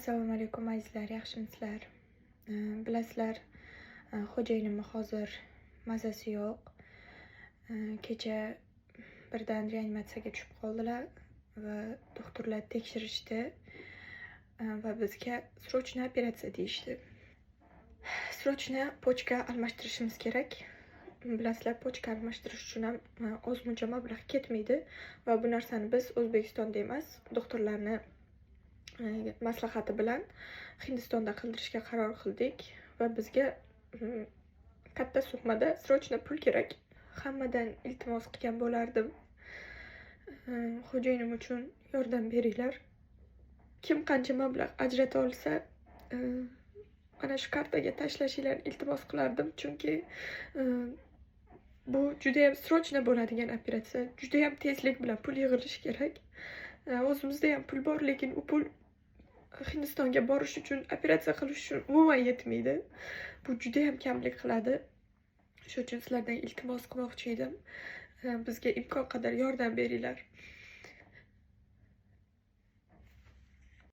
Assalomu alaykum azizlar, yaxshimisizlar? Bilasizlar, xo'jayinimni hozir mazasi yo'q. Kecha birdan reanimatsiyaga tushib qoldilar va doktorlar tekshirishdi va bizga srochniy operatsiya deyishdi. Srochniy pochka almashtirishimiz kerak. Bilasizlar, pochka almashtirish uchun ham ozmuncha mablag' ketmaydi va bu narsani biz O'zbekistonda emas, doktorlarni maslahati bilan Hindistonda qildirishga qaror qildik va bizga katta summada srochniy pul kerak. Hammadan iltimos qilgan bo'lardim. Xo'jayinim uchun yordam beringlar. Kim qancha mablag' ajrata olsa, mana shu kartaga tashlashinglarni iltimos qilardim, chunki bu juda ham srochniy bo'ladigan operatsiya. Juda ham tezlik bilan pul yig'ilishi kerak. O'zimizda ham pul bor, lekin u pul Hindistonga borish uchun, operatsiya qilish uchun umuman yetmaydi. Bu juda ham kamlik qiladi. Shuning uchun sizlardan iltimos qilmoqchi edim. Bizga imkon qadar yordam beringlar.